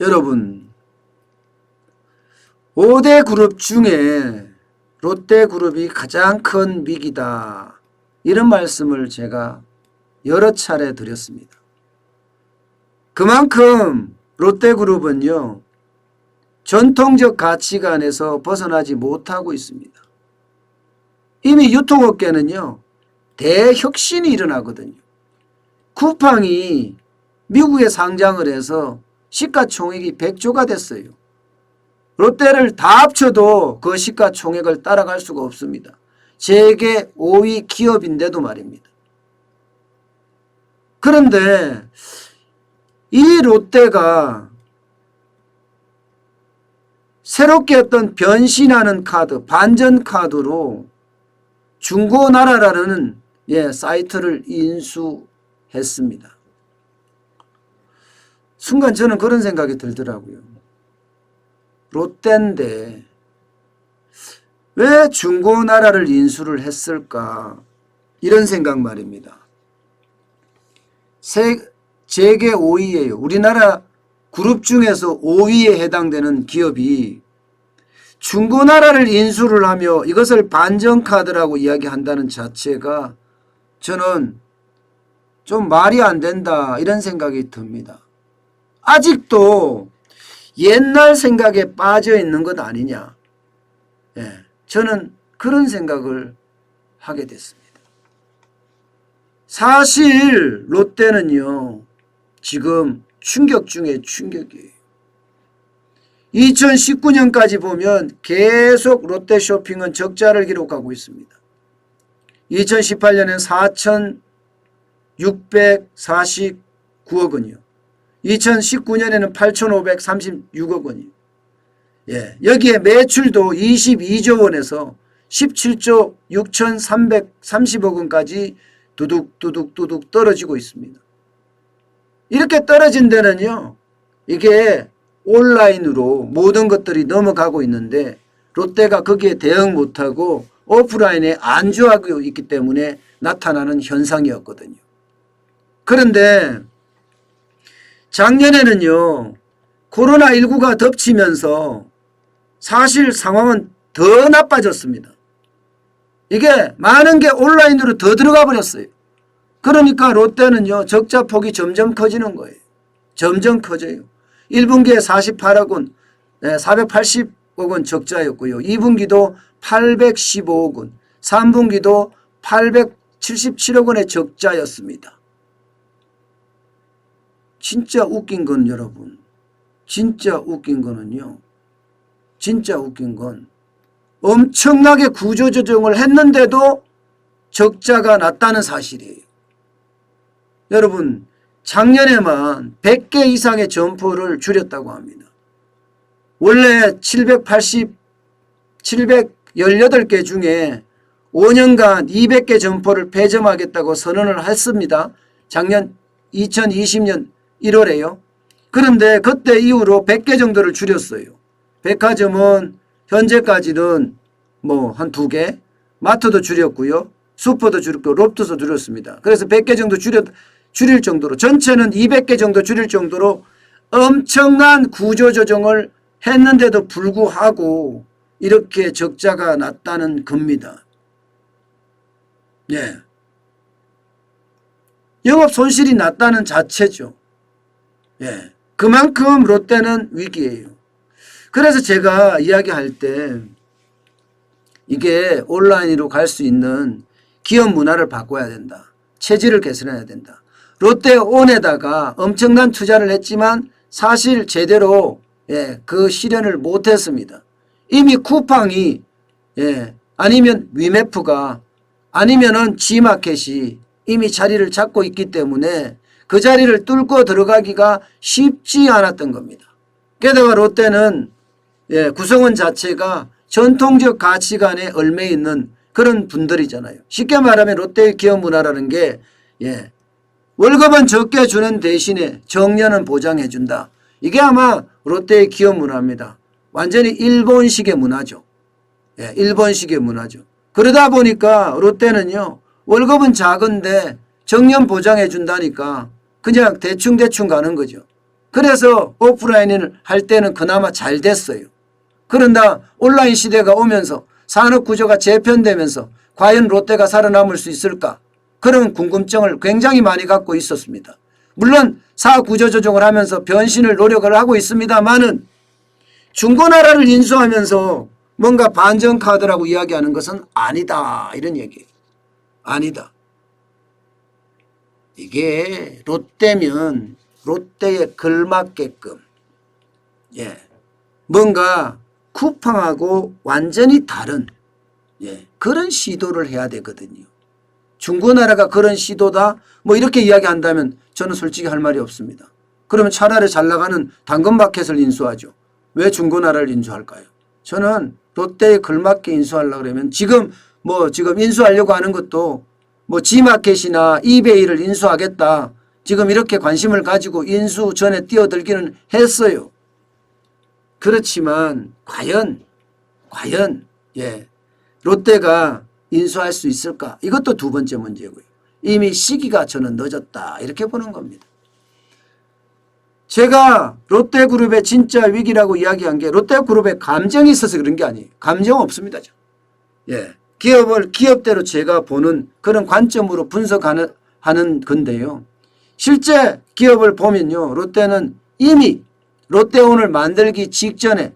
여러분, 5대 그룹 중에 롯데그룹이 가장 큰 위기다. 이런 말씀을 제가 여러 차례 드렸습니다. 그만큼 롯데그룹은요, 전통적 가치관에서 벗어나지 못하고 있습니다. 이미 유통업계는요, 대혁신이 일어나거든요. 쿠팡이 미국에 상장을 해서 시가총액이 100조가 됐어요. 롯데를 다 합쳐도 그 시가총액을 따라갈 수가 없습니다. 세계 5위 기업인데도 말입니다. 그런데 이 롯데가 새롭게 어떤 변신하는 카드, 반전 카드로 중고나라라는 사이트를 인수했습니다. 순간 저는 그런 생각이 들더라고요. 롯데인데 왜 중고나라를 인수를 했을까? 이런 생각 말입니다. 세계 5위예요. 우리나라 그룹 중에서 5위에 해당되는 기업이 중고나라를 인수를 하며 이것을 반전카드라고 이야기한다는 자체가 저는 좀 말이 안 된다, 이런 생각이 듭니다. 아직도 옛날 생각에 빠져 있는 것 아니냐. 저는 그런 생각을 하게 됐습니다. 사실 롯데는요, 지금 충격 중에 충격이에요. 2019년까지 보면 계속 롯데쇼핑은 적자를 기록하고 있습니다. 2018년엔 4,649억 원이요. 2019년에는 8,536억 원이요. 여기에 매출도 22조 원에서 17조 6,330억 원까지 두둑 떨어지고 있습니다. 이렇게 떨어진 데는요, 이게 온라인으로 모든 것들이 넘어가고 있는데 롯데가 거기에 대응 못하고 오프라인에 안주하고 있기 때문에 나타나는 현상이었거든요. 그런데 작년에는요, 코로나19가 덮치면서 사실 상황은 더 나빠졌습니다. 이게 많은 게 온라인으로 더 들어가 버렸어요. 그러니까 롯데는요, 적자 폭이 점점 커지는 거예요. 점점 커져요. 1분기에 48억 원, 480억 원 적자였고요. 2분기도 815억 원, 3분기도 877억 원의 적자였습니다. 진짜 웃긴 건 여러분, 진짜 웃긴 거는요, 진짜 웃긴 건 엄청나게 구조조정을 했는데도 적자가 났다는 사실이에요. 여러분, 작년에만 100개 이상의 점포를 줄였다고 합니다. 원래 718개 중에 5년간 200개 점포를 폐점하겠다고 선언을 했습니다. 작년 2020년 1월에요. 그런데 그때 이후로 100개 정도를 줄였어요. 백화점은 현재까지는 한 2개, 마트도 줄였고요. 슈퍼도 줄였고 롭트도 줄였습니다. 그래서 100개 정도 줄일 정도로, 전체는 200개 정도 줄일 정도로 엄청난 구조조정을 했는데도 불구하고 이렇게 적자가 났다는 겁니다. 영업 손실이 났다는 자체죠. 그만큼 롯데는 위기예요. 그래서 제가 이야기할 때 이게 온라인으로 갈 수 있는 기업 문화를 바꿔야 된다. 체질을 개선해야 된다. 롯데온에다가 엄청난 투자를 했지만 사실 제대로 그 실현을 못했습니다. 이미 쿠팡이 아니면 위메프가 아니면은 G마켓이 이미 자리를 잡고 있기 때문에 그 자리를 뚫고 들어가기가 쉽지 않았던 겁니다. 게다가 롯데는 구성원 자체가 전통적 가치관에 얽매 있는 그런 분들이잖아요. 쉽게 말하면 롯데의 기업 문화라는 게 월급은 적게 주는 대신에 정년은 보장해 준다. 이게 아마 롯데의 기업 문화입니다. 완전히 일본식의 문화죠. 일본식의 문화죠. 그러다 보니까 롯데는요, 월급은 작은데 정년 보장해 준다니까 그냥 대충 가는 거죠. 그래서 오프라인을 할 때는 그나마 잘 됐어요. 그러나 온라인 시대가 오면서 산업 구조가 재편되면서 과연 롯데가 살아남을 수 있을까? 그런 궁금증을 굉장히 많이 갖고 있었습니다. 물론 사구조 조정을 하면서 변신을 노력을 하고 있습니다만은 중고나라를 인수하면서 뭔가 반전카드라고 이야기하는 것은 아니다. 이런 얘기예요. 아니다. 이게 롯데면 롯데에 걸맞게끔 뭔가 쿠팡하고 완전히 다른 그런 시도를 해야 되거든요. 중고나라가 그런 시도다 뭐 이렇게 이야기한다면 저는 솔직히 할 말이 없습니다. 그러면 차라리 잘 나가는 당근마켓을 인수하죠. 왜 중고나라를 인수할까요? 저는 롯데에 걸맞게 인수하려고 그러면 지금 인수하려고 하는 것도 뭐 지마켓이나 이베이를 인수하겠다. 지금 이렇게 관심을 가지고 인수 전에 뛰어들기는 했어요. 그렇지만 과연 롯데가 인수할 수 있을까? 이것도 두 번째 문제고요. 이미 시기가 저는 늦었다 이렇게 보는 겁니다. 제가 롯데그룹의 진짜 위기라고 이야기한 게 롯데그룹에 감정이 있어서 그런 게 아니에요. 감정 없습니다. 기업을 기업대로 제가 보는 그런 관점으로 분석하는 건데요. 실제 기업을 보면요. 롯데는 이미 롯데온을 만들기 직전에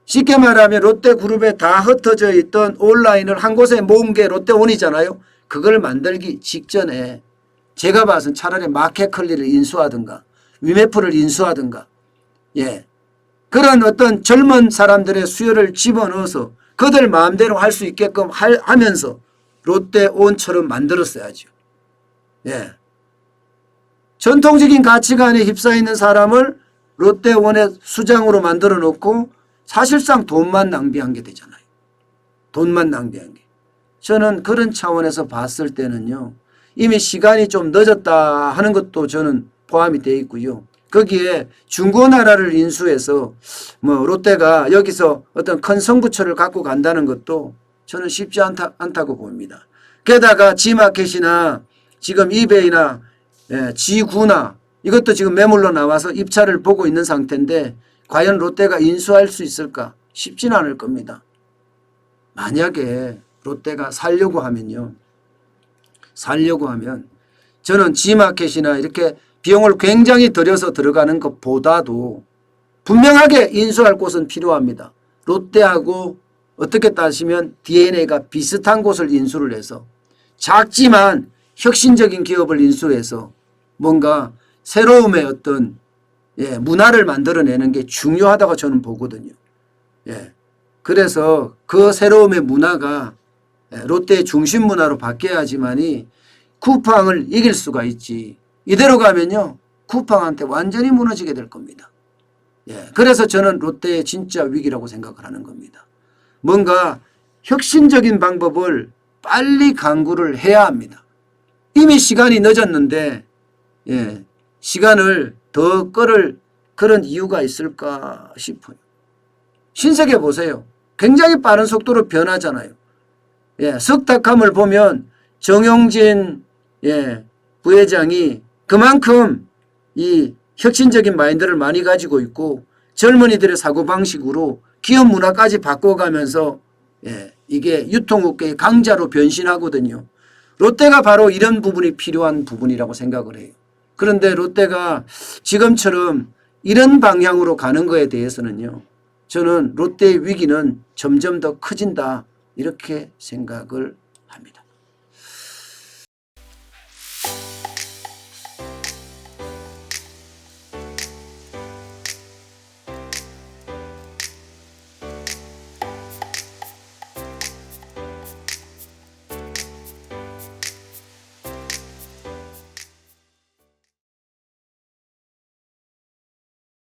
쉽게 말하면 롯데그룹에 다 흩어져 있던 온라인을 한 곳에 모은 게 롯데온이잖아요. 그걸 만들기 직전에 제가 봐서는 차라리 마켓컬리를 인수하든가 위메프를 인수하든가 그런 어떤 젊은 사람들의 수요를 집어넣어서 그들 마음대로 할 수 있게끔 하면서 롯데온처럼 만들었어야죠. 전통적인 가치관에 휩싸이는 사람을 롯데온의 수장으로 만들어 놓고 사실상 돈만 낭비한 게 되잖아요. 돈만 낭비한 게. 저는 그런 차원에서 봤을 때는요. 이미 시간이 좀 늦었다 하는 것도 저는 포함이 되어 있고요. 거기에 중고나라를 인수해서 롯데가 여기서 어떤 큰 성부처를 갖고 간다는 것도 저는 쉽지 않다고 봅니다. 게다가 지마켓이나 지금 이베이나 지구나 이것도 지금 매물로 나와서 입찰을 보고 있는 상태인데 과연 롯데가 인수할 수 있을까? 쉽지는 않을 겁니다. 만약에 롯데가 살려고 하면 저는 지마켓이나 이렇게 비용을 굉장히 들여서 들어가는 것보다도 분명하게 인수할 곳은 필요합니다. 롯데하고 어떻게 따지면 DNA가 비슷한 곳을 인수를 해서 작지만 혁신적인 기업을 인수해서 뭔가 새로움의 어떤 문화를 만들어내는 게 중요하다고 저는 보거든요. 그래서 그 새로움의 문화가 롯데의 중심 문화로 바뀌어야지만이 쿠팡을 이길 수가 있지. 이대로 가면요. 쿠팡한테 완전히 무너지게 될 겁니다. 그래서 저는 롯데의 진짜 위기라고 생각을 하는 겁니다. 뭔가 혁신적인 방법을 빨리 강구를 해야 합니다. 이미 시간이 늦었는데 시간을 더 끌을 그런 이유가 있을까 싶어요. 신세계 보세요. 굉장히 빠른 속도로 변하잖아요. 석탁함을 보면 정용진 부회장이 그만큼 이 혁신적인 마인드를 많이 가지고 있고 젊은이들의 사고방식으로 기업 문화까지 바꿔가면서 이게 유통업계의 강자로 변신하거든요. 롯데가 바로 이런 부분이 필요한 부분이라고 생각을 해요. 그런데 롯데가 지금처럼 이런 방향으로 가는 거에 대해서는요. 저는 롯데의 위기는 점점 더 커진다 이렇게 생각을 합니다.